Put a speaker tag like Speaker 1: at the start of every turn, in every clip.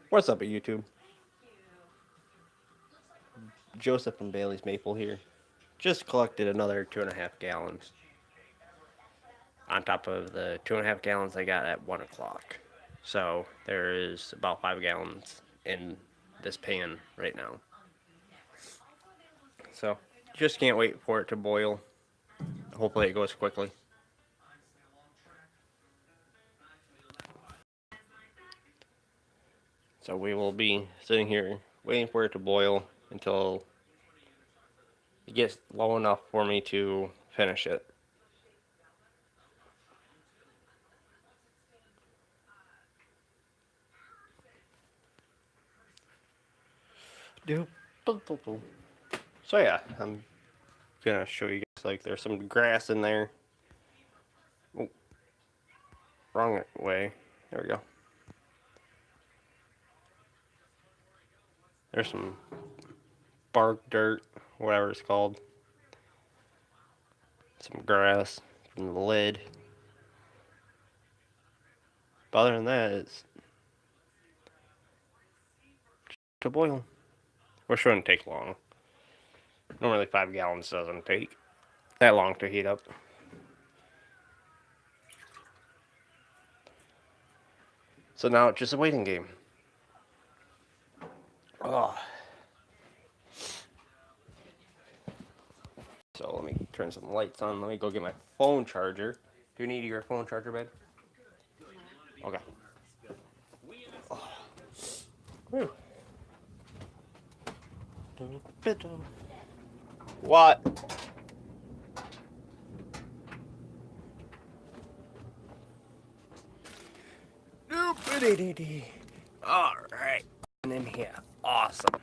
Speaker 1: What's up, YouTube? Joseph from Bailey's Maple here. Just collected another 2.5 gallons on top of the 2.5 gallons I got at 1 o'clock. So there is about 5 gallons in this pan right now. So just can't wait for it to boil. Hopefully it goes quickly. So we will be sitting here waiting for it to boil until it gets low enough for me to finish it. So yeah, I'm gonna show you guys, like, there's some grass in there. Oh, wrong way. There we go. There's some bark, dirt, whatever it's called. Some grass from the lid. But other than that, it's to boil. Which shouldn't take long. Normally 5 gallons doesn't take that long to heat up. So now it's just a waiting game. Oh. So let me turn some lights on. Let me go get my phone charger. Do you need your phone charger, babe? Okay. Oh. Whew. What? Alright. In here. Awesome.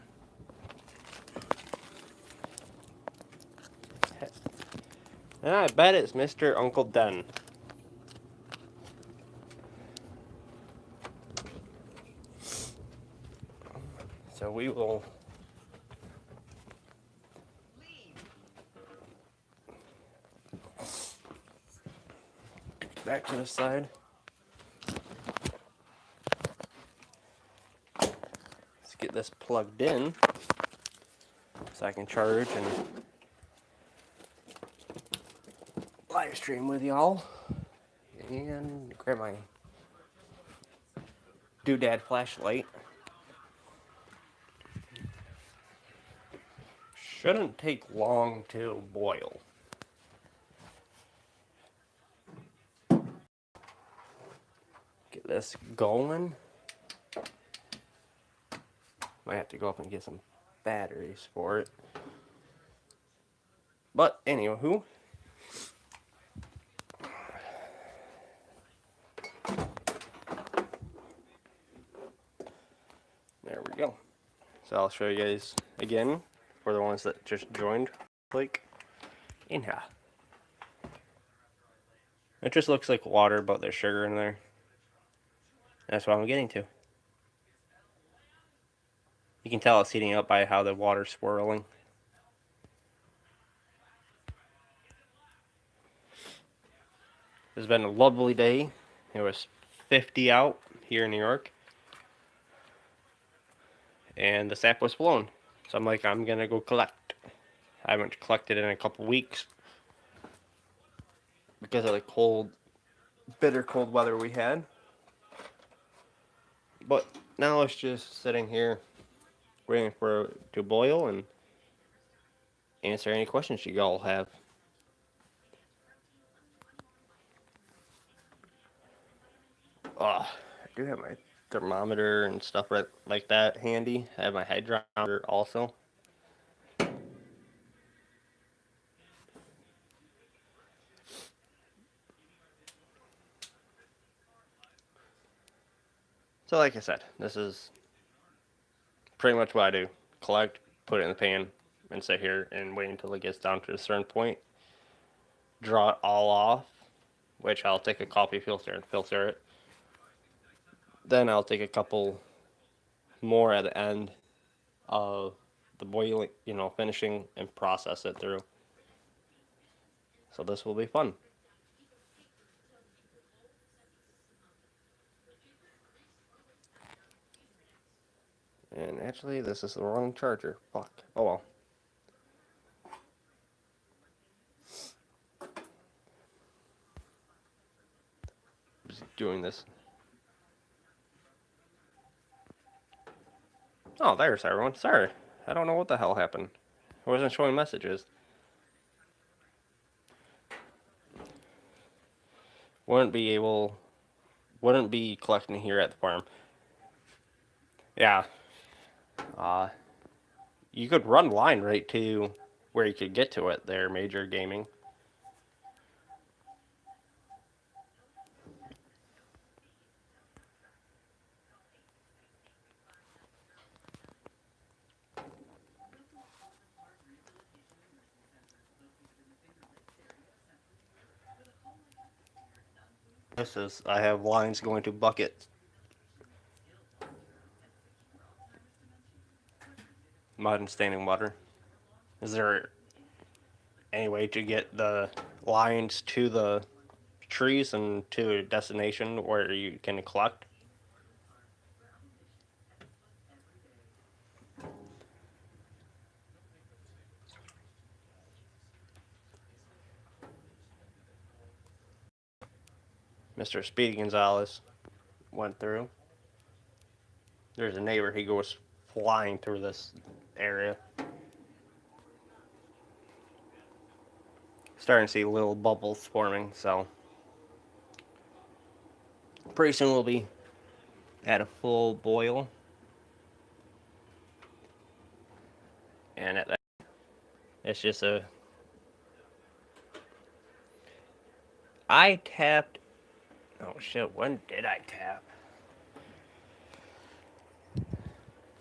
Speaker 1: And I bet it's Mr. Uncle Den. So we will back to the side. Let's get this plugged in so I can charge and live stream with y'all. And grab my doodad flashlight. Shouldn't take long to boil. Get this going. Might have to go up and get some batteries for it. But anywho, there we go. So I'll show you guys again for the ones that just joined. Like in here. It just looks like water, but there's sugar in there. That's what I'm getting to. You can tell it's heating up by how the water's swirling. It's been a lovely day. It was 50 out here in New York. And the sap was blown. So I'm like, I'm gonna go collect. I haven't collected in a couple weeks because of the cold, bitter cold weather we had. But now it's just sitting here waiting for it to boil and answer any questions you all have. I do have my thermometer and stuff like that handy. I have my hydrometer also. So like I said, this is pretty much what I do. Collect, put it in the pan, and sit here and wait until it gets down to a certain point. Draw it all off, which I'll take a coffee filter and filter it. Then I'll take a couple more at the end of the boiling, finishing, and process it through. So this will be fun. Actually, this is the wrong charger. Fuck. Oh well. Just doing this. Oh, there's everyone. Sorry. I don't know what the hell happened. I wasn't showing messages. Wouldn't be collecting here at the farm. Yeah. You could run line right to where you could get to it there, Major Gaming. I have lines going to buckets. Mud and standing water. Is there any way to get the lines to the trees and to a destination where you can collect? Mr. Speedy Gonzalez went through. There's a neighbor, he goes flying through this area. Starting to see little bubbles forming, so pretty soon we'll be at a full boil. And at that, it's just a... I tapped... Oh shit, when did I tap?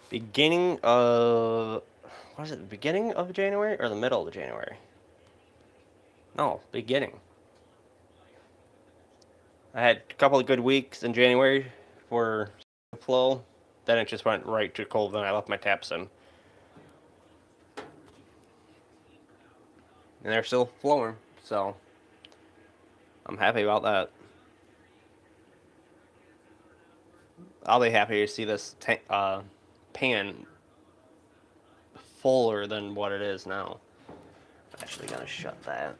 Speaker 1: Beginning of... Was it the beginning of January or the middle of January? No, beginning. I had a couple of good weeks in January for flow. Then it just went right to cold. Then I left my taps in. And they're still flowing, so I'm happy about that. I'll be happy to see this pan fuller than what it is now. I'm actually gonna shut that.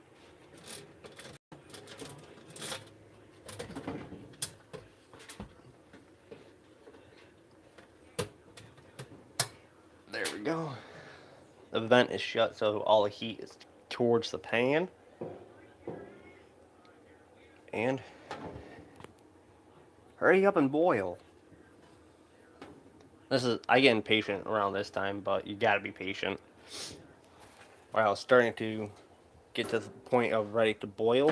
Speaker 1: There we go. The vent is shut, so all the heat is towards the pan. And hurry up and boil. I get impatient around this time, but you gotta be patient. While it's starting to get to the point of ready to boil,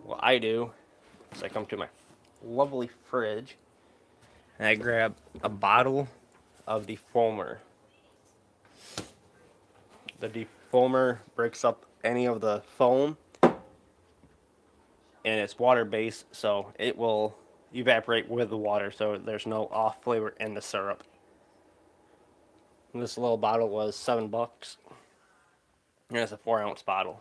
Speaker 1: what I do is I come to my lovely fridge and I grab a bottle of defoamer. The defoamer breaks up any of the foam, and it's water based, so it will evaporate with the water, so there's no off flavor in the syrup. And this little bottle was $7, and it's a 4-ounce bottle.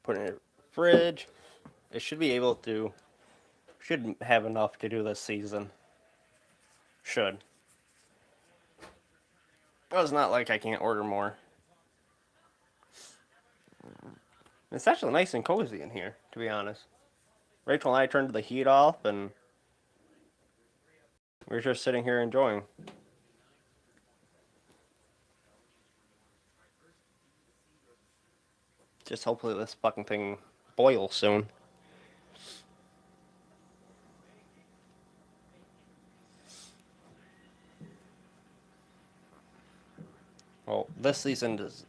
Speaker 1: Put it in the fridge. It should have enough to do this season. Should. But it's not like I can't order more. It's actually nice and cozy in here, to be honest. Rachel and I turned the heat off, and we're just sitting here enjoying. Just hopefully this fucking thing boils soon. Well, this season is,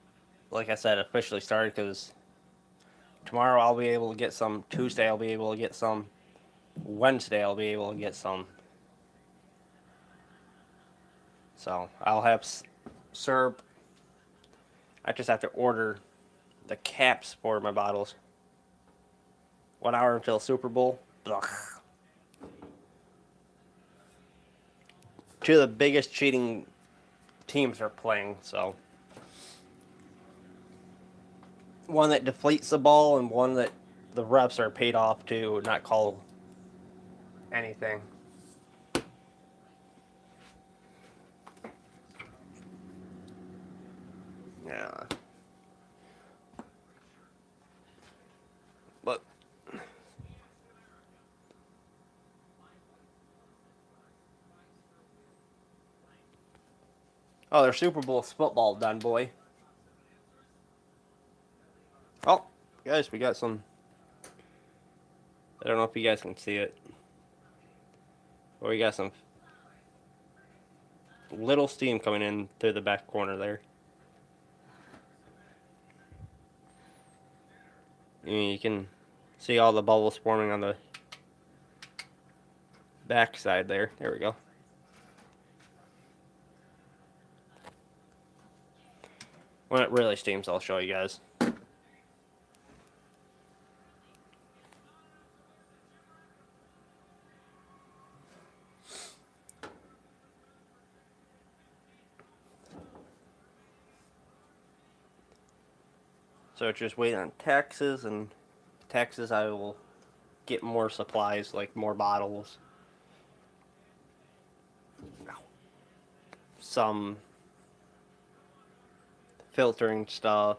Speaker 1: like I said, officially started because tomorrow I'll be able to get some. Tuesday I'll be able to get some. Wednesday I'll be able to get some. So I'll have syrup. I just have to order the caps for my bottles. 1 hour until Super Bowl. Ugh. Two of the biggest cheating teams are playing. So one that deflates the ball and one that the refs are paid off to not call anything. Yeah. But oh, their Super Bowl football done, boy. Oh, guys, we got some. I don't know if you guys can see it. But we got some little steam coming in through the back corner there. You can see all the bubbles forming on the back side there. There we go. When it really steams, I'll show you guys. So just wait on Texas, and Texas I will get more supplies, like more bottles. Some filtering stuff.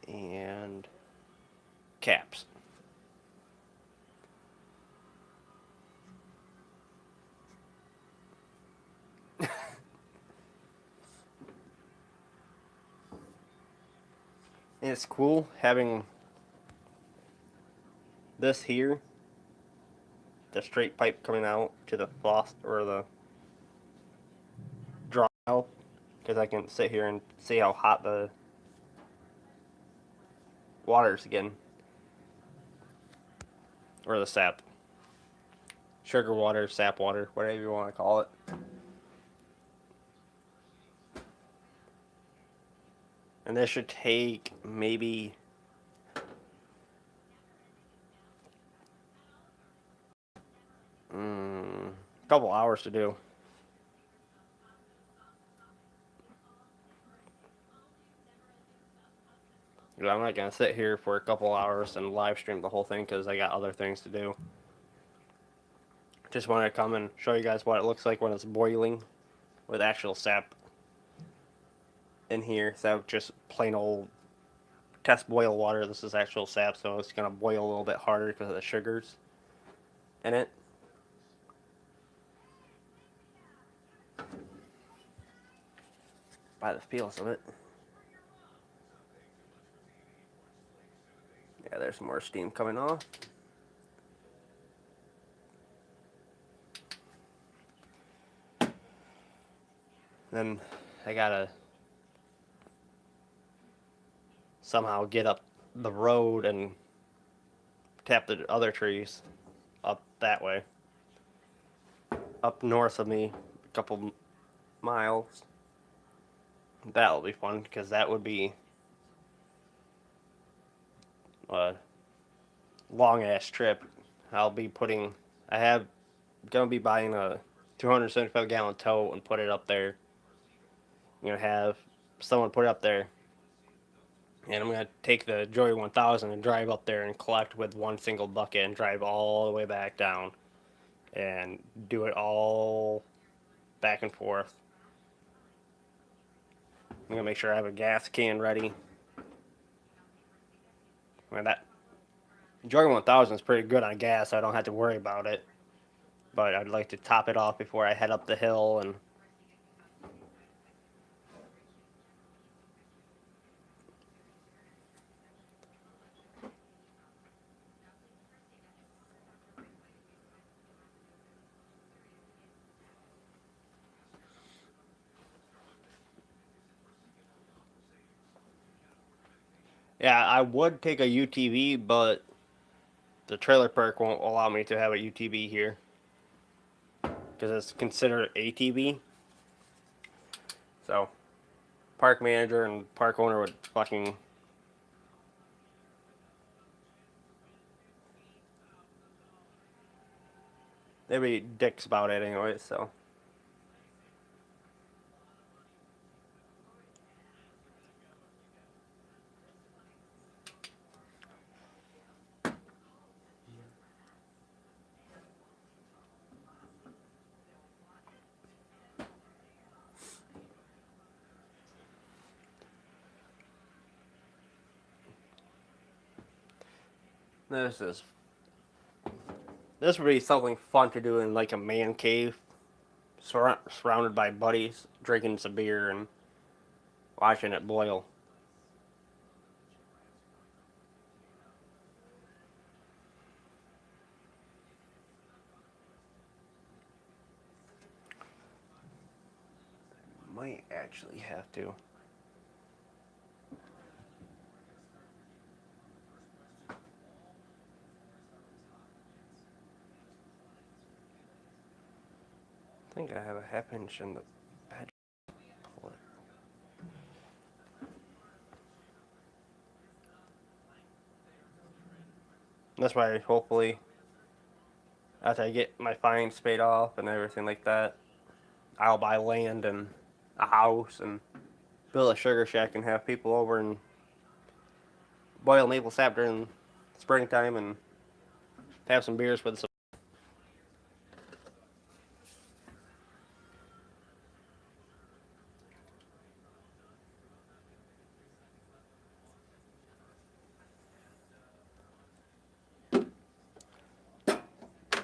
Speaker 1: And caps. And it's cool having this here, the straight pipe coming out to the faucet or the draw out, because I can sit here and see how hot the water's getting, or the sap, sugar water, sap water, whatever you want to call it. And this should take maybe a couple hours to do. I'm not going to sit here for a couple hours and live stream the whole thing because I got other things to do. Just wanted to come and show you guys what it looks like when it's boiling with actual sap in here. So just plain old test boil water. This is actual sap, so it's going to boil a little bit harder because of the sugars in it. By the feels of it. Yeah, there's some more steam coming off. Then I gotta somehow get up the road and tap the other trees up that way. Up north of me, a couple miles. That'll be fun because that would be a long ass trip. I'll be putting, gonna be buying a 275 gallon tote and put it up there. I'm gonna have someone put it up there, and I'm gonna take the Joy 1000 and drive up there and collect with one single bucket and drive all the way back down and do it all back and forth. I'm gonna make sure I have a gas can ready. I mean, that Joy 1000 is pretty good on gas, so I don't have to worry about it. But I'd like to top it off before I head up the hill and yeah, I would take a UTV, but the trailer park won't allow me to have a UTV here because it's considered ATV. So, park manager and park owner would fucking they'd be dicks about it anyway. So, This is this would be something fun to do in like a man cave, surrounded by buddies, drinking some beer and watching it boil. Might actually have to. I think I have a half inch in the bed. Pull it. That's why hopefully after I get my fines paid off and everything like that, I'll buy land and a house and build a sugar shack and have people over and boil maple sap during springtime and have some beers with some.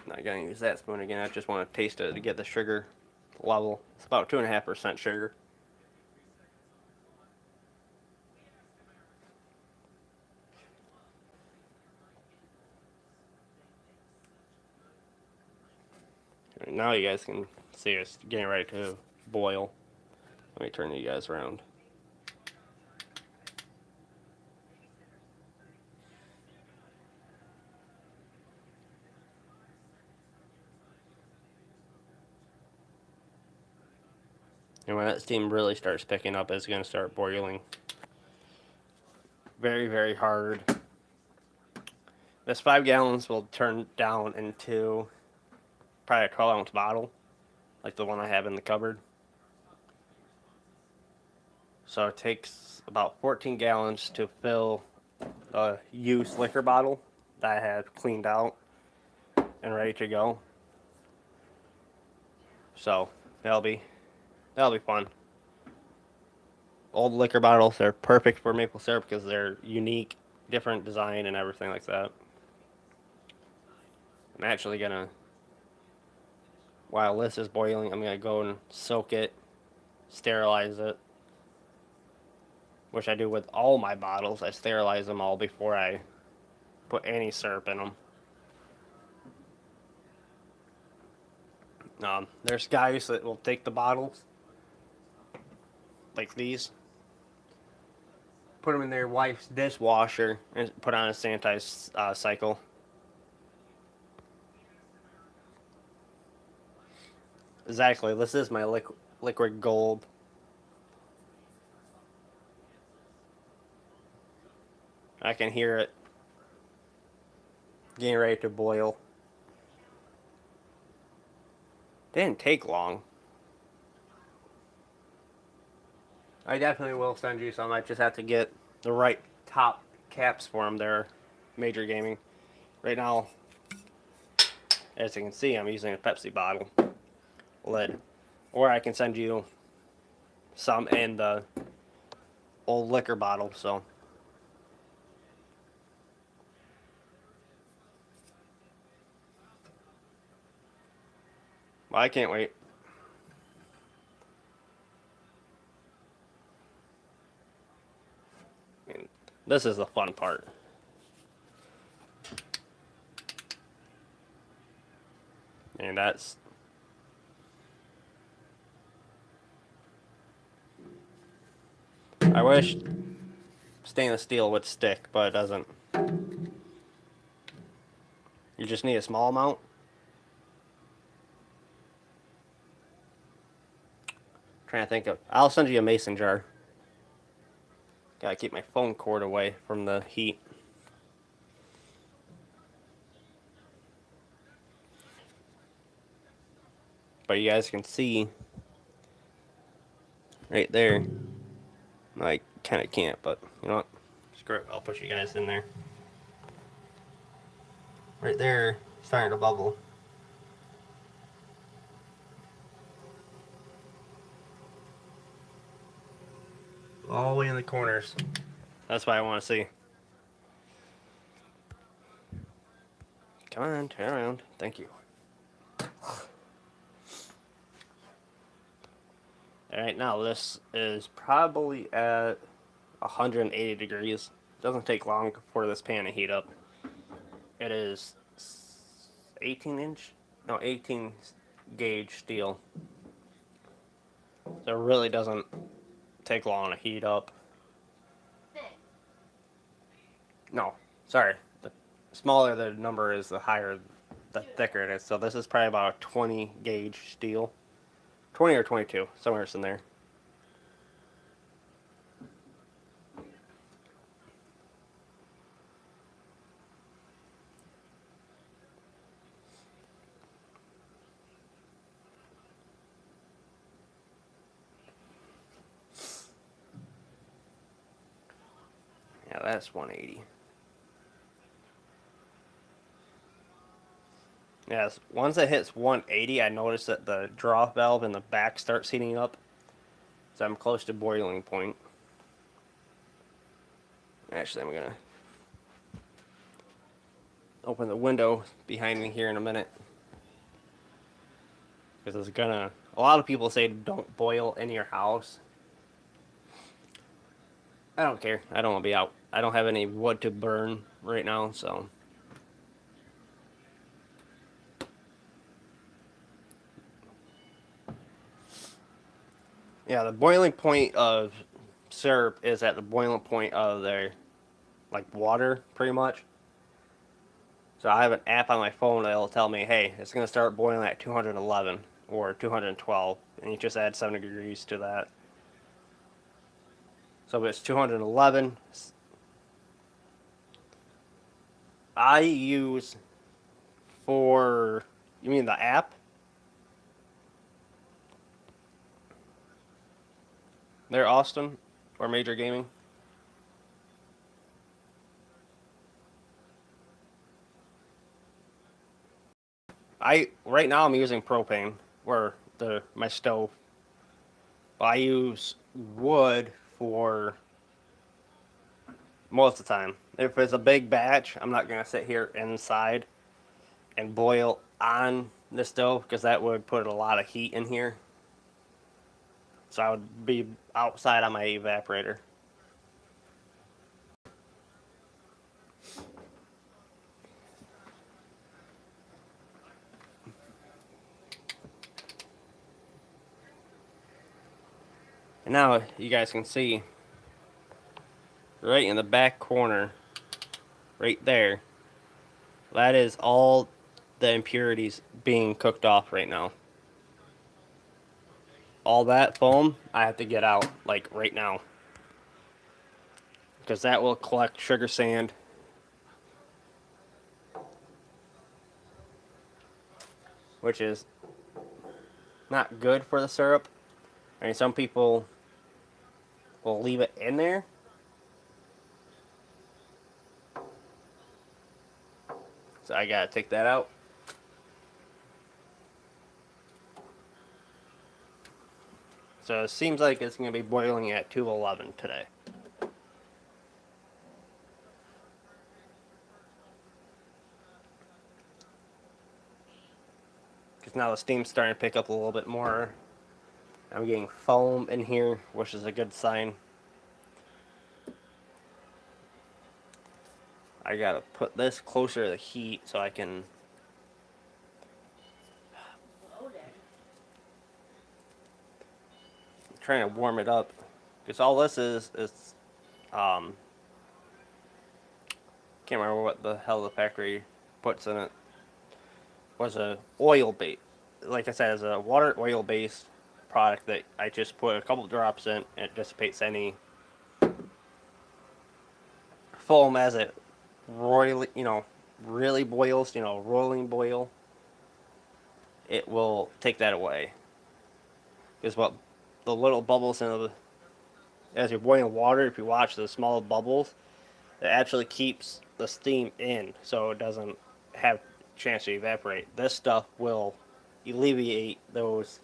Speaker 1: Not gonna use that spoon again. I just want to taste it to get the sugar level. It's about 2.5% sugar. Now you guys can see it's getting ready to boil. Let me turn you guys around. And when that steam really starts picking up, it's going to start boiling very, very hard. This 5 gallons will turn down into probably a 12-ounce bottle, like the one I have in the cupboard. So it takes about 14 gallons to fill a used liquor bottle that I have cleaned out and ready to go. So that'll be fun. Old liquor bottles, they're perfect for maple syrup because they're unique, different design and everything like that. I'm actually gonna, while this is boiling, I'm gonna go and soak it, sterilize it, which I do with all my bottles. I sterilize them all before I put any syrup in them. There's guys that will take the bottles, like these, put them in their wife's dishwasher, and put on a sanitized cycle. Exactly, this is my liquid gold. I can hear it getting ready to boil. Didn't take long. I definitely will send you some. I just have to get the right top caps for them. They're Major Gaming. Right now, as you can see, I'm using a Pepsi bottle lid. Or I can send you some in the old liquor bottle, so. Well, I can't wait. This is the fun part. And that's... I wish stainless steel would stick, but it doesn't. You just need a small amount. Trying to think of... I'll send you a mason jar. Gotta keep my phone cord away from the heat. But you guys can see right there. I kind of can't, but you know what? Screw it. I'll push you guys in there. Right there, starting to bubble. All the way in the corners. That's what I want to see. Come on, turn around. Thank you. Alright, now this is probably at 180 degrees. Doesn't take long for this pan to heat up. It is 18 gauge steel. So it really doesn't take long to heat up. No, sorry. The smaller the number is, the higher, the thicker it is. So this is probably about a 20 gauge steel. 20 or 22, somewhere in there. Yeah, that's 180. Yes, once it hits 180, I notice that the draw valve in the back starts heating up. So I'm close to boiling point. Actually, I'm going to open the window behind me here in a minute. Because it's going to... A lot of people say don't boil in your house. I don't care. I don't want to be out. I don't have any wood to burn right now, so... Yeah, the boiling point of syrup is at the boiling point of their, like, water, pretty much. So I have an app on my phone that'll tell me, hey, it's going to start boiling at 211 or 212, and you just add 7 degrees to that. So if it's 211, I use for, you mean the app? They're Austin or Major Gaming. Right now I'm using propane or my stove. I use wood for most of the time. If it's a big batch, I'm not gonna sit here inside and boil on the stove because that would put a lot of heat in here. So I would be outside on my evaporator. And now you guys can see right in the back corner, right there, that is all the impurities being cooked off right now. All that foam, I have to get out, like, right now. Because that will collect sugar sand. Which is not good for the syrup. I mean, some people will leave it in there. So I gotta take that out. So it seems like it's gonna be boiling at 211 today. Because now the steam's starting to pick up a little bit more. I'm getting foam in here, which is a good sign. I gotta put this closer to the heat so I can... I'm trying to warm it up. Because all this is can't remember what the hell the factory puts in it. Was a oil bait. Like I said, it's a water oil based product that I just put a couple drops in and it dissipates any foam as it really boils, rolling boil. It will take that away. Because what the little bubbles as you're boiling water, if you watch the small bubbles, it actually keeps the steam in, so it doesn't have a chance to evaporate. This stuff will alleviate those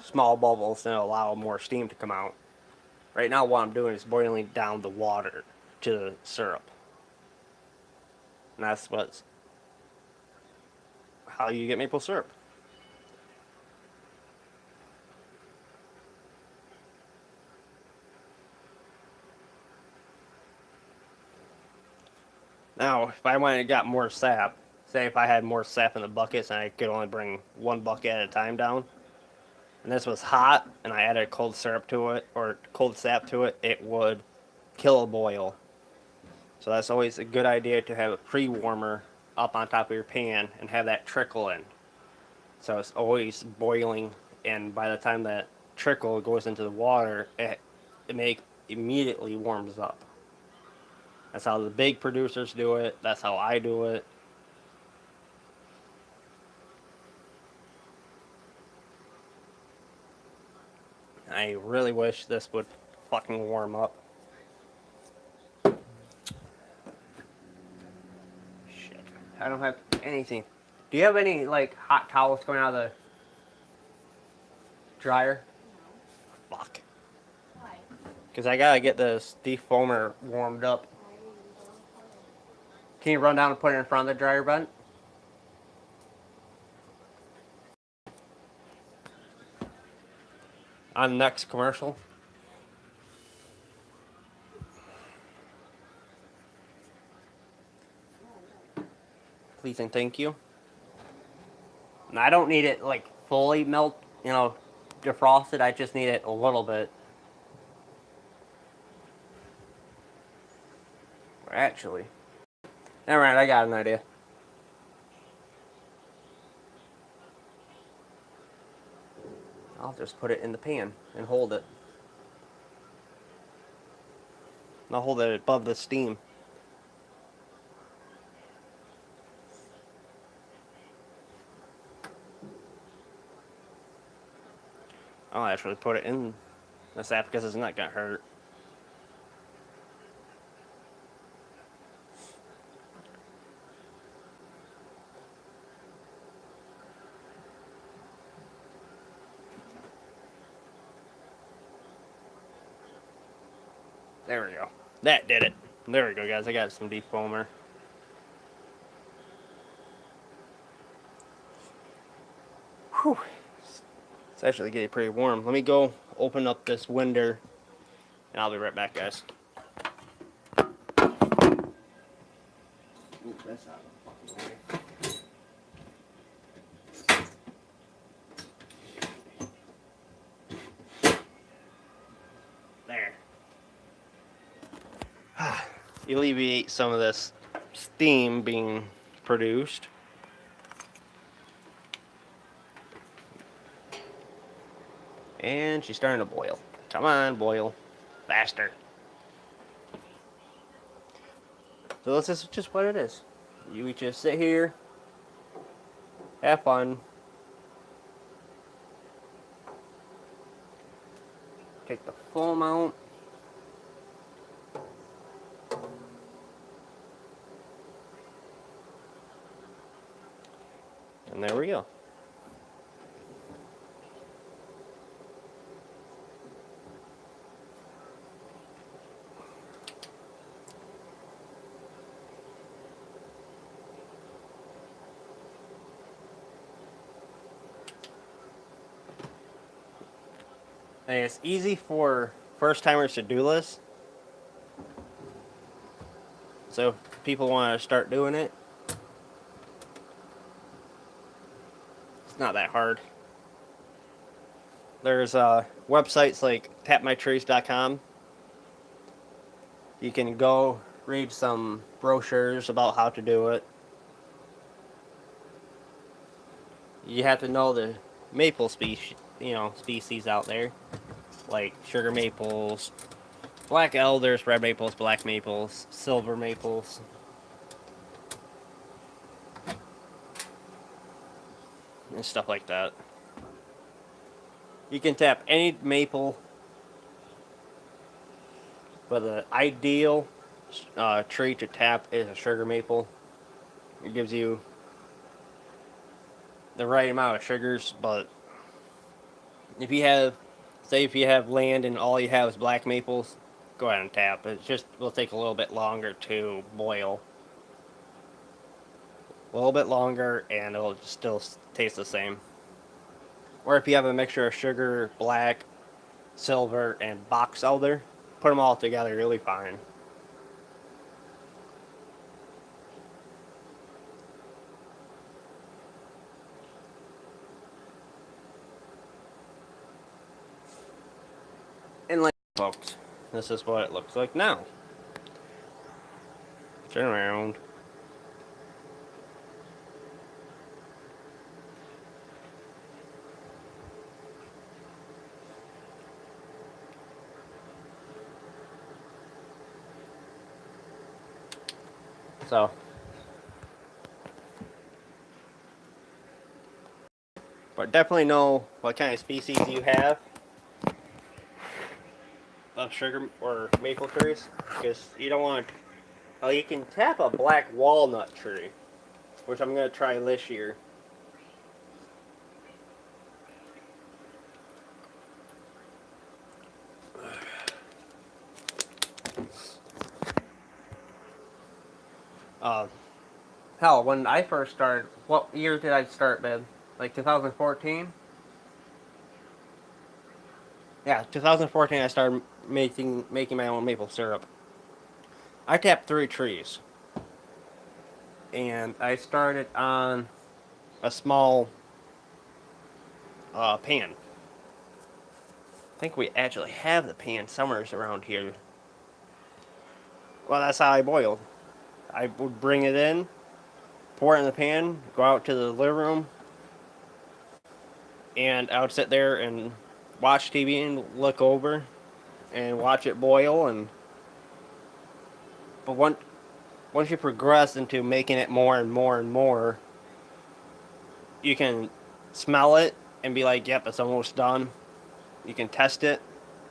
Speaker 1: small bubbles and allow more steam to come out. Right now what I'm doing is boiling down the water to the syrup. And that's how you get maple syrup. Now, if I wanted to got more sap, say if I had more sap in the buckets and I could only bring one bucket at a time down, and this was hot and I added cold syrup to it or cold sap to it, it would kill a boil. So that's always a good idea to have a pre-warmer up on top of your pan and have that trickle in. So it's always boiling, and by the time that trickle goes into the water, it immediately warms up. That's how the big producers do it. That's how I do it. I really wish this would fucking warm up. Shit. I don't have anything. Do you have any, like, hot towels coming out of the dryer? Fuck. Why? Because I gotta get this defoamer warmed up. Can you run down and put it in front of the dryer vent? On the next commercial. Please and thank you. And I don't need it like fully defrosted. I just need it a little bit. Actually, never mind. I got an idea. I'll just put it in the pan and hold it. I'll hold it above the steam. I'll actually put it in the sap because it's not gonna hurt. There we go. That did it. There we go, guys. I got some defoamer. Whew. It's actually getting pretty warm. Let me go open up this window, and I'll be right back, guys. Ooh, that's out of the fucking way. There. Alleviate some of this steam being produced. And she's starting to boil. Come on, boil. Faster. So this is just what it is. You just sit here, have fun, take the full amount. And there we go. And it's easy for first timers to do this. So if people want to start doing it, it's not that hard. There's websites like tapmytrees.com. You can go read some brochures about how to do it. You have to know the maple species out there, like sugar maples, black elders, red maples, black maples, silver maples. And stuff like that. You can tap any maple, but the ideal tree to tap is a sugar maple. It gives you the right amount of sugars, but if you have land and all you have is black maples, go ahead and tap. It just will take a little bit longer to boil. a little bit longer, and it'll still taste the same. Or if you have a mixture of sugar, black, silver, and box elder, put them all together really fine. And like folks, this is what it looks like now. Turn around. So, but definitely know what kind of species you have of sugar or maple trees, because you don't want to. Oh, you can tap a black walnut tree, which I'm gonna try this year. Uh, Hell, when I first started, what year did I start, man? Like 2014? Yeah, 2014 I started making my own maple syrup. I tapped 3 trees. And I started on a small pan. I think we actually have the pan somewhere around here. Well, that's how I boiled. I would bring it in, pour it in the pan, go out to the living room, and I would sit there and watch TV and look over and watch it boil. And but once you progress into making it more and more and more, you can smell it and be like, "Yep, it's almost done." You can test it.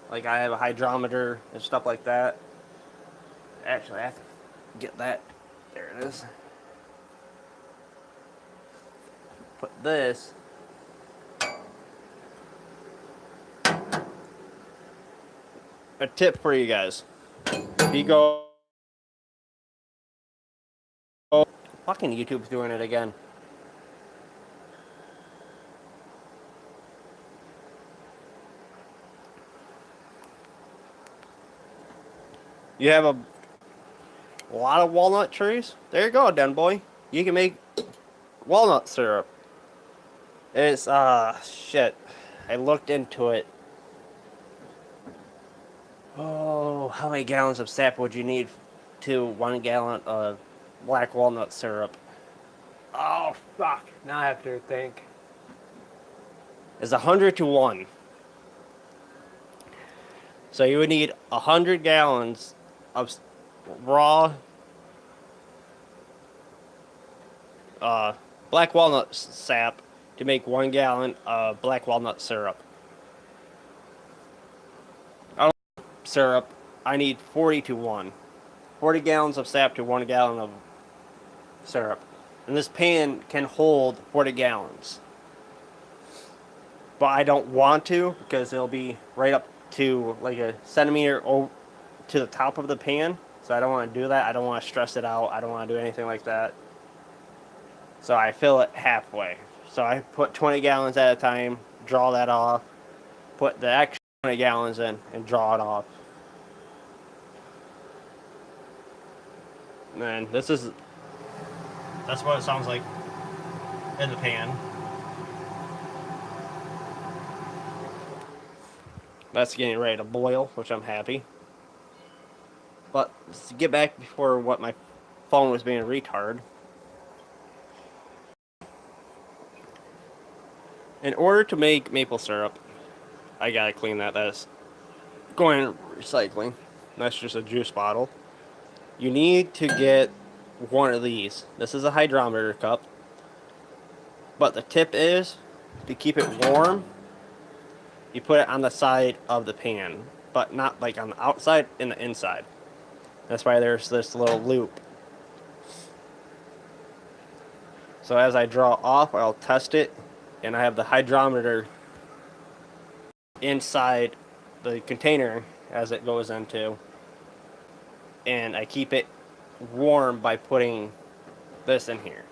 Speaker 1: Like I have a hydrometer and stuff like that. Actually, I have to get that. There it is. Put this. A tip for you guys. If you go. Oh, fucking YouTube's doing it again. You have a lot of walnut trees? There you go, Den Boy. You can make walnut syrup. It's, shit. I looked into it. Oh, how many gallons of sap would you need to 1 gallon of black walnut syrup?
Speaker 2: Oh, fuck. Now I have to think.
Speaker 1: It's 100 to 1. So you would need 100 gallons of raw black walnut sap to make 1 gallon of black walnut syrup. Syrup, I need 40 to 1. 40 gallons of sap to 1 gallon of syrup. And this pan can hold 40 gallons. But I don't want to, because it'll be right up to like a centimeter to the top of the pan. So I don't want to do that. I don't want to stress it out. I don't want to do anything like that. So I fill it halfway. So I put 20 gallons at a time, draw that off, put the extra 20 gallons in, and draw it off. And that's what it sounds like in the pan. That's getting ready to boil, which I'm happy. But to get back before what my phone was being a retard. In order to make maple syrup, I gotta clean that. That's going in recycling. That's just a juice bottle. You need to get one of these. This is a hydrometer cup. But the tip is to keep it warm. You put it on the side of the pan, but not like on the outside, in the inside. That's why there's this little loop. So as I draw off, I'll test it, and I have the hydrometer inside the container as it goes into, and I keep it warm by putting this in here.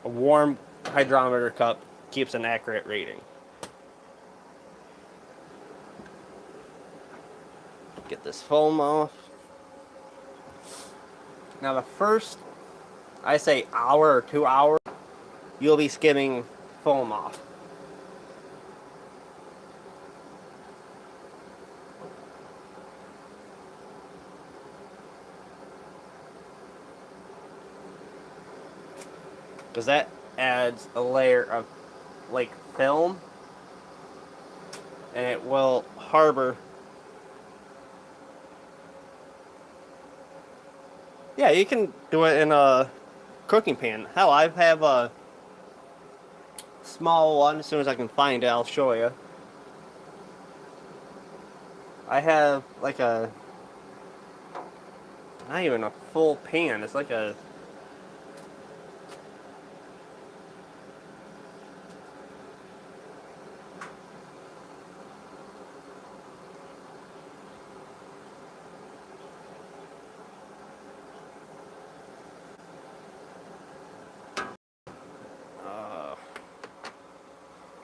Speaker 1: a warm hydrometer cup keeps an accurate reading. Get this foam off. Now the first, I say hour or 2 hours, you'll be skimming foam off. Because that adds a layer of like film, and it will harbor. Yeah, you can do it in a cooking pan. Hell, I have a small one. As soon as I can find it, I'll show you. I have like a, not even a full pan. It's like a,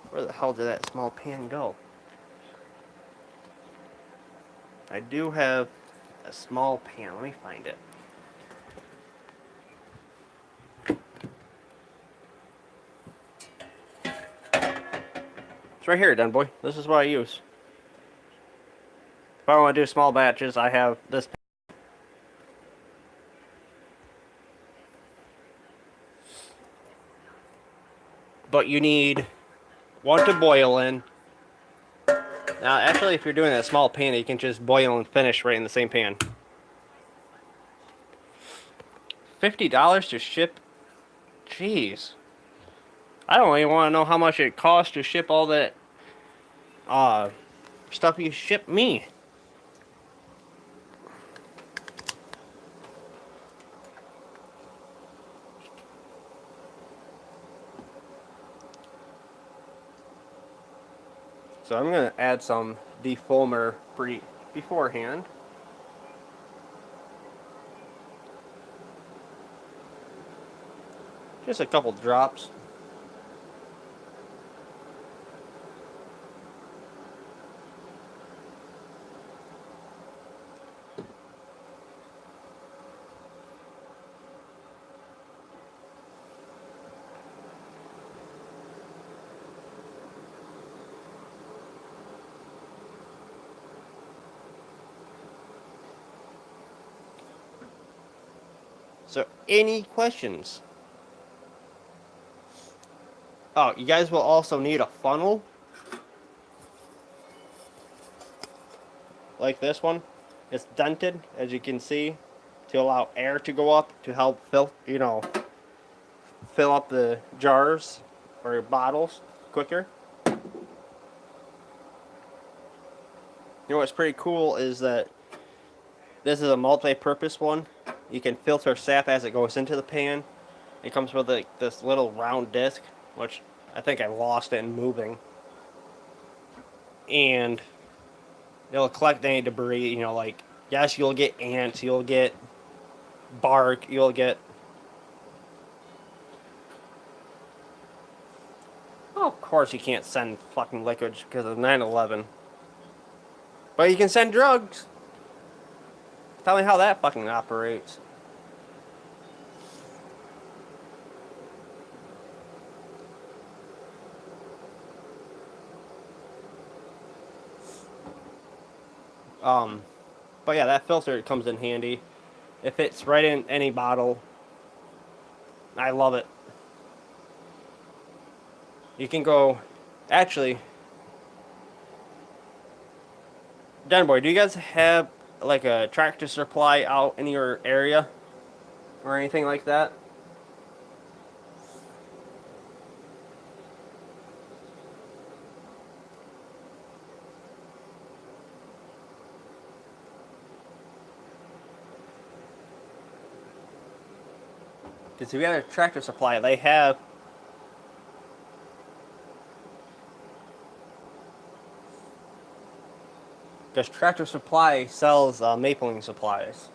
Speaker 1: where the hell did that small pan go? I do have a small pan. Let me find it. It's right here, done boy. This is what I use. If I want to do small batches, I have this. But you need one to boil in. Now, actually, if you're doing a small pan, you can just boil and finish right in the same pan. $50 to ship? Jeez. I don't even want to know how much it costs to ship all that stuff you ship me. So I'm going to add some defoamer beforehand. Just a couple drops. So, any questions? Oh, you guys will also need a funnel. Like this one. It's dented, as you can see, to allow air to go up to help fill up the jars or bottles quicker. You know what's pretty cool is that this is a multi-purpose one. You can filter sap as it goes into the pan. It comes with like this little round disc, which I think I lost it in moving. And it'll collect any debris, like, yes, you'll get ants, you'll get bark, you'll get... Oh, of course you can't send fucking liquids because of 9/11. But you can send drugs. Tell me how that fucking operates. But yeah, that filter comes in handy. It fits right in any bottle. I love it. You can go... Actually... Den Boy, do you guys have like a Tractor Supply out in your area? Or anything like that? Because if you have a Tractor Supply, they have... Because Tractor Supply sells mapling supplies.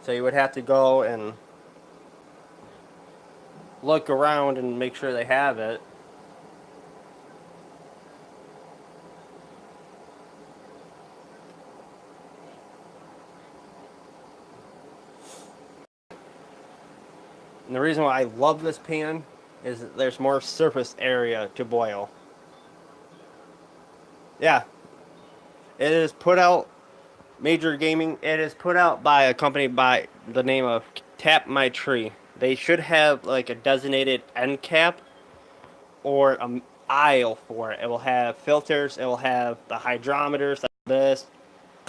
Speaker 1: So you would have to go and look around and make sure they have it. And the reason why I love this pan is that there's more surface area to boil. Yeah. It is put out, Major Gaming, it is put out by a company by the name of Tap My Tree. They should have like a designated end cap or an aisle for it. It will have filters, it will have the hydrometers, like this.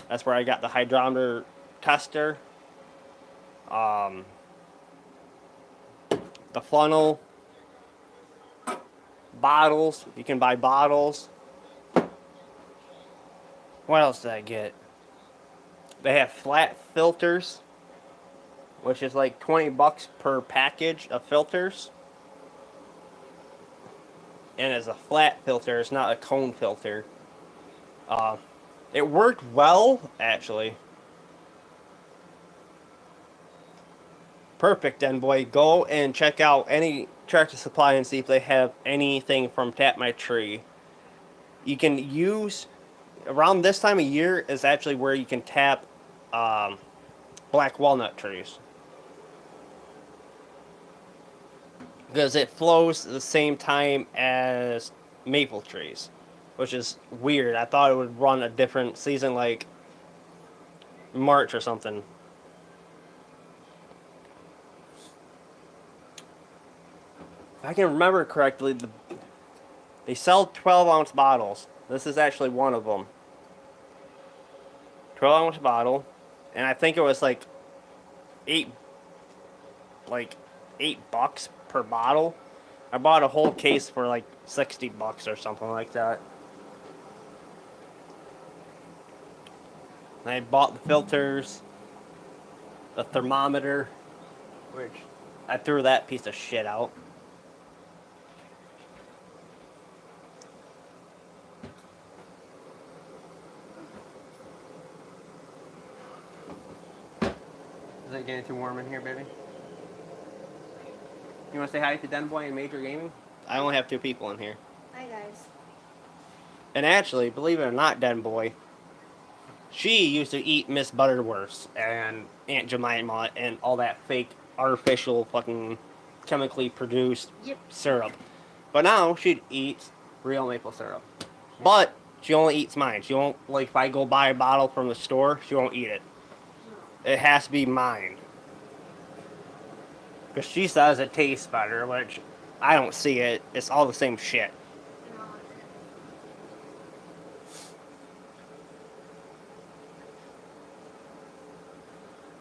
Speaker 1: That's where I got the hydrometer tester. The funnel, bottles. You can buy bottles. What else did I get? They have flat filters, which is like $20 per package of filters. And it's a flat filter, it's not a cone filter. It worked well, actually. Perfect, then, boy. Go and check out any Tractor Supply and see if they have anything from Tap My Tree. You can use, around this time of year is actually where you can tap black walnut trees. Because it flows the same time as maple trees, which is weird. I thought it would run a different season, like March or something. If I can remember correctly, they sell 12-ounce bottles. This is actually one of them. 12-ounce bottle, and I think it was like $8 per bottle. I bought a whole case for like $60 or something like that. And I bought the filters, the thermometer, which I threw that piece of shit out. Is it getting too warm in here, baby? You want to say hi to Den Boy and Major Gaming? I only have 2 people in here.
Speaker 3: Hi, guys.
Speaker 1: And actually, believe it or not, Den Boy, she used to eat Miss Butterworth's and Aunt Jemima and all that fake, artificial, fucking chemically produced syrup. But now she eats real maple syrup. But she only eats mine. She won't, like, if I go buy a bottle from the store, she won't eat it. It has to be mine. Because she says it tastes better, which I don't see it. It's all the same shit.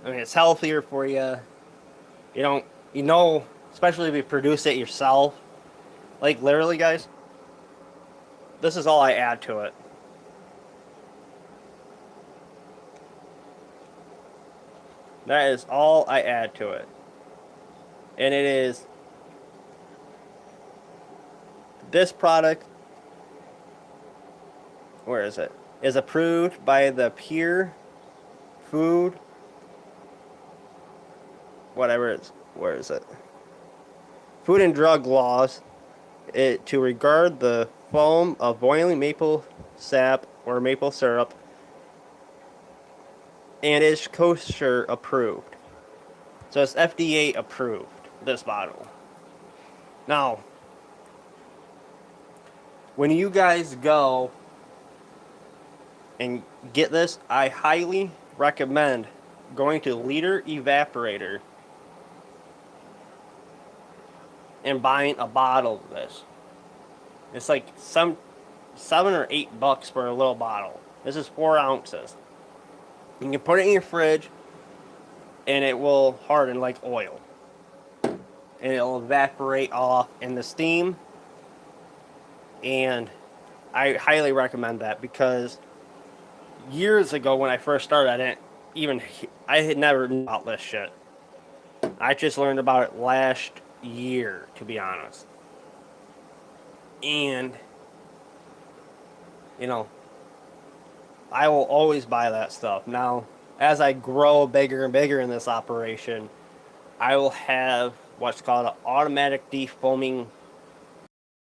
Speaker 1: I mean, it's healthier for you. You know, especially if you produce it yourself. Like, literally, guys, this is all I add to it. That is all I add to it. And it is this product, where is it? Is approved by the Pure Food, whatever it's, where is it? Food and Drug Laws, to regard the foam of boiling maple sap or maple syrup, and is kosher approved. So it's FDA approved, this bottle. Now, when you guys go and get this, I highly recommend going to Liter Evaporator and buying a bottle of this. It's like $7 or $8 for a little bottle. This is 4 ounces. You can put it in your fridge and it will harden like oil. And it'll evaporate off in the steam. And I highly recommend that because years ago when I first started, I had never known about this shit. I just learned about it last year, to be honest. And, you know, I will always buy that stuff. Now, as I grow bigger and bigger in this operation, I will have what's called an automatic defoaming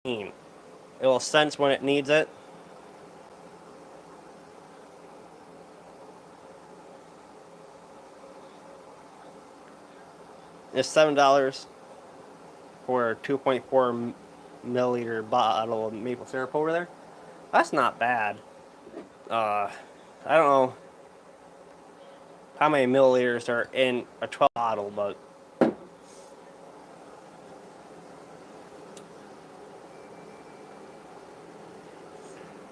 Speaker 1: steam. It will sense when it needs it. It's $7 for a 2.4 milliliter bottle of maple syrup over there. That's not bad. I don't know how many milliliters are in a 12 bottle, but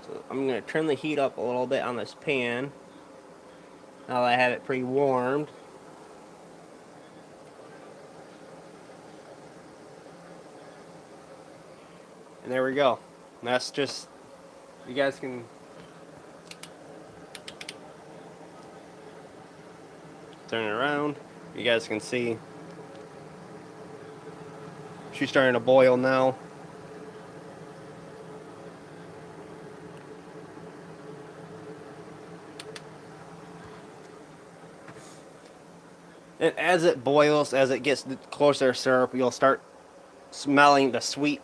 Speaker 1: so I'm gonna turn the heat up a little bit on this pan. Now that I have it pre-warmed. And there we go. And that's just, you guys can turn it around. You guys can see she's starting to boil now. And as it boils, as it gets closer to syrup, you'll start smelling the sweet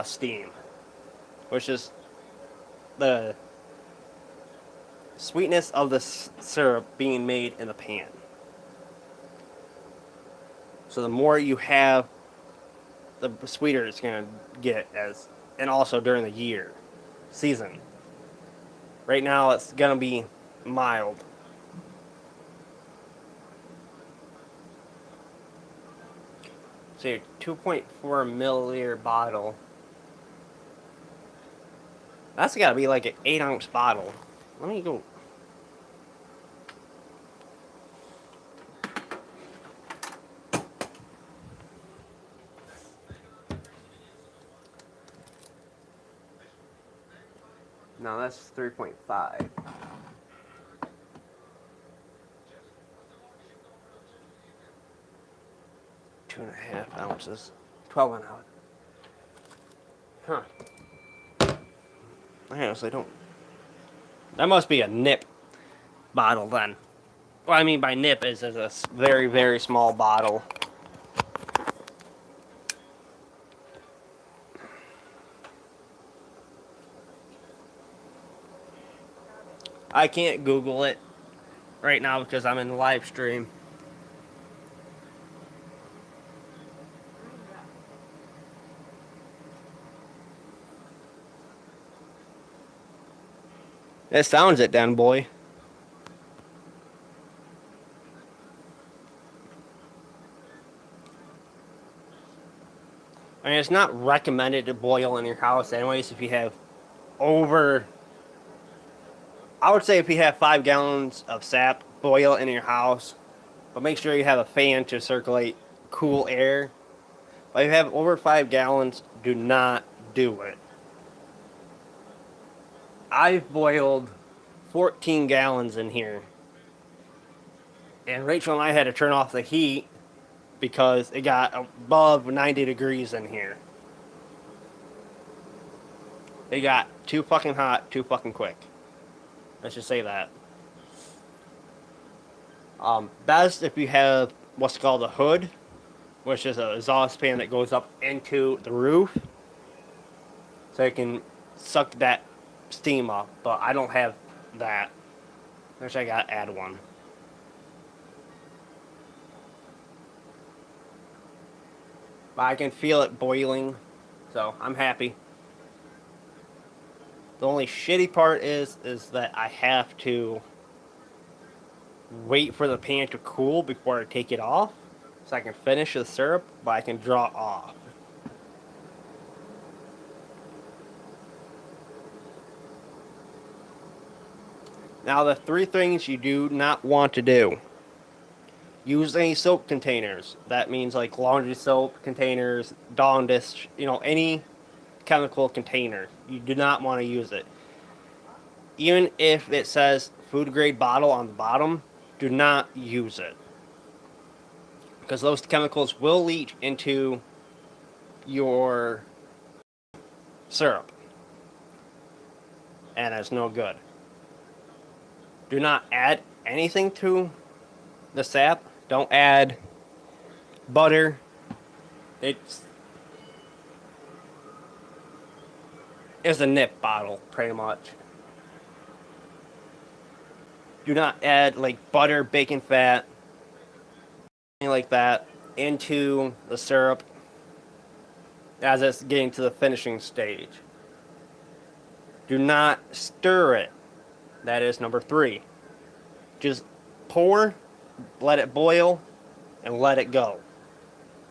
Speaker 1: steam, which is the sweetness of the syrup being made in the pan. So the more you have, the sweeter it's gonna get, and also during the season. Right now it's gonna be mild. So your 2.4 milliliter bottle. That's gotta be like an 8-ounce bottle. Let me go. No, that's 3.5. Two and a half ounces. 12 an ounce. Huh. I honestly don't. That must be a nip bottle then. What I mean by nip is a very, very small bottle. I can't Google it right now because I'm in the live stream. It sounds it then, boy. I mean, it's not recommended to boil in your house anyways if you have over... I would say if you have 5 gallons of sap, boil it in your house. But make sure you have a fan to circulate cool air. But if you have over 5 gallons, do not do it. I've boiled 14 gallons in here. And Rachel and I had to turn off the heat because it got above 90 degrees in here. It got too fucking hot, too fucking quick. Let's just say that. Best if you have what's called a hood, which is an exhaust fan that goes up into the roof, so it can suck that steam up. But I don't have that. Wish I got add one. But I can feel it boiling, so I'm happy. The only shitty part is that I have to wait for the pan to cool before I take it off, so I can finish the syrup, but I can draw off. Now the 3 things you do not want to do. Use any soap containers. That means like laundry soap containers, Dawn dish, any chemical container. You do not want to use it. Even if it says food grade bottle on the bottom, do not use it. Because those chemicals will leach into your syrup. And it's no good. Do not add anything to the sap. Don't add butter. It's a nip bottle, pretty much. Do not add like butter, bacon fat, anything like that into the syrup as it's getting to the finishing stage. Do not stir it. That is number 3. Just pour, let it boil, and let it go.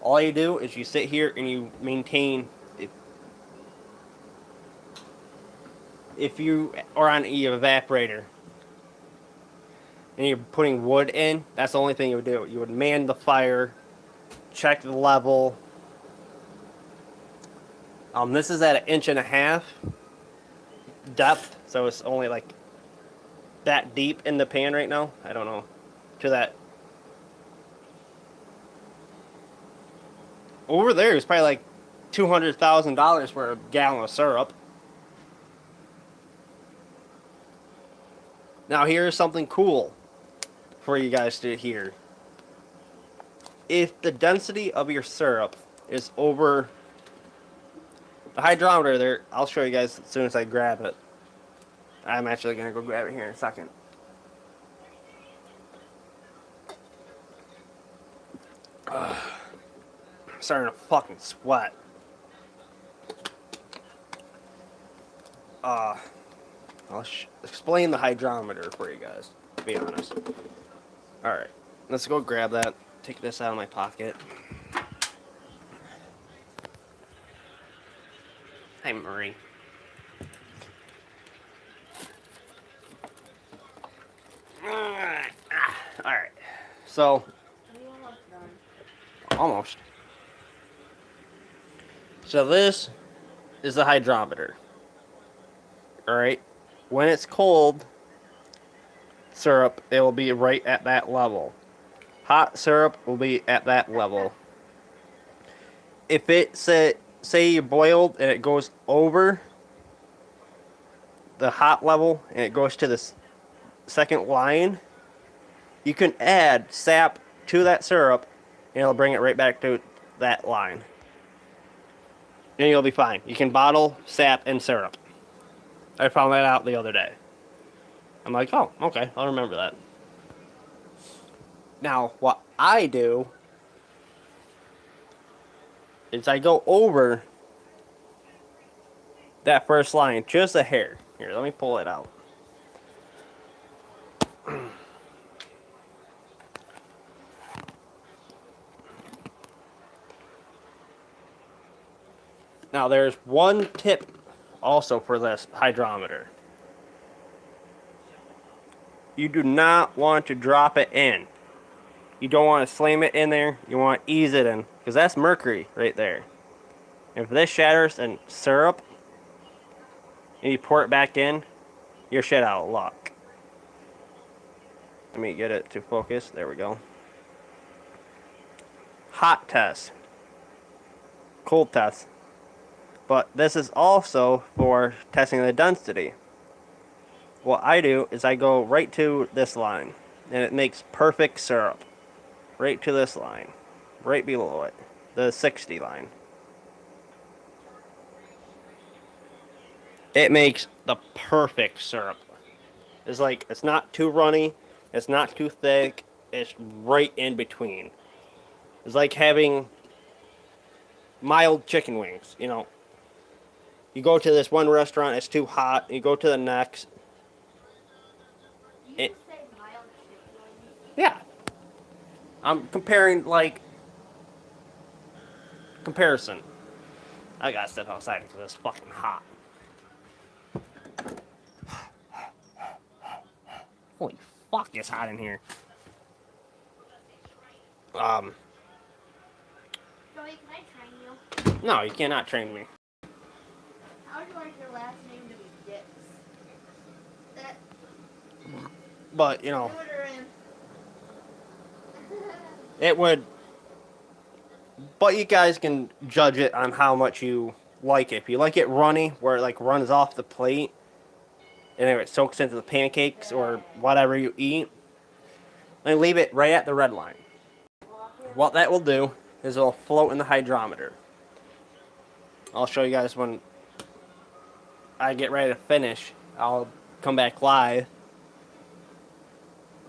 Speaker 1: All you do is you sit here and you maintain. If you are on an evaporator and you're putting wood in, that's the only thing you would do. You would man the fire, check the level. This is at 1.5 inch depth, so it's only like that deep in the pan right now. I don't know. To that. Over there is probably like $200,000 for a gallon of syrup. Now here's something cool for you guys to hear. If the density of your syrup is over the hydrometer there, I'll show you guys as soon as I grab it. I'm actually going to go grab it here in a second. I'm starting to fucking sweat. I'll explain the hydrometer for you guys, to be honest. Alright, let's go grab that. Take this out of my pocket. Hi, Marie. Alright, so, almost. So this is the hydrometer. Alright, when it's cold syrup, it will be right at that level. Hot syrup will be at that level. If it say you boiled and it goes over the hot level and it goes to the second line, you can add sap to that syrup and it'll bring it right back to that line. And you'll be fine. You can bottle sap and syrup. I found that out the other day. I'm like, oh, okay, I'll remember that. Now, what I do is I go over that first line just a hair. Here, let me pull it out. Now, there's one tip also for this hydrometer. You do not want to drop it in. You don't want to slam it in there. You want to ease it in, because that's mercury right there. If this shatters in syrup and you pour it back in, you're shit out of luck. Let me get it to focus. There we go. Hot test. Cold test. But this is also for testing the density. What I do is I go right to this line, and it makes perfect syrup. Right to this line. Right below it. The 60 line. It makes the perfect syrup. It's like, it's not too runny, it's not too thick, it's right in between. It's like having mild chicken wings, you know. You go to this one restaurant, it's too hot, you go to the next.
Speaker 3: You just say mild chicken wings?
Speaker 1: Yeah. I'm comparing, like, comparison. I gotta step outside because it's fucking hot. Holy fuck, it's hot in here.
Speaker 3: Joey, can I train you?
Speaker 1: No, you cannot train me.
Speaker 3: How would you like your last name to be Dix? That
Speaker 1: But, you know,
Speaker 3: deodorant.
Speaker 1: it would. But you guys can judge it on how much you like it. If you like it runny, where it like runs off the plate, and then it soaks into the pancakes or whatever you eat, then leave it right at the red line. What that will do is it'll float in the hydrometer. I'll show you guys when I get ready to finish. I'll come back live.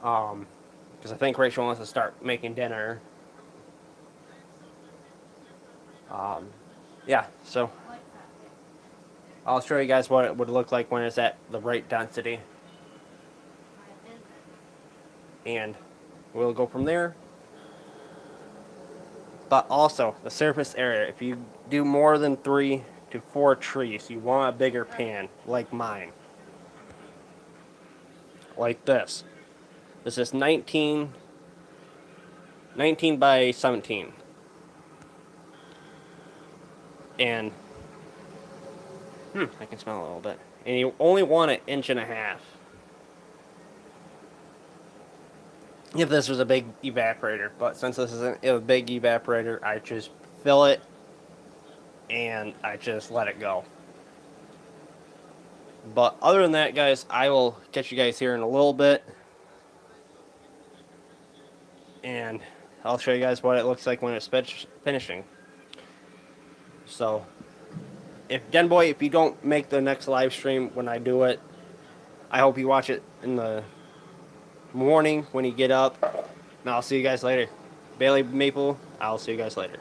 Speaker 1: Because I think Rachel wants to start making dinner. Yeah, so
Speaker 3: Like that.
Speaker 1: I'll show you guys what it would look like when it's at the right density. And we'll go from there. But also, the surface area, if you do more than 3 to 4 trees, you want a bigger pan, like mine. Like this. This is 19 by 17. And, I can smell it a little bit. And you only want an 1.5 inches. If this was a big evaporator, but since this isn't a big evaporator, I just fill it and I just let it go. But other than that, guys, I will catch you guys here in a little bit. And I'll show you guys what it looks like when it's finishing. So, if Denboy, if you don't make the next live stream when I do it, I hope you watch it in the morning when you get up. And I'll see you guys later. Bailey Maple, I'll see you guys later.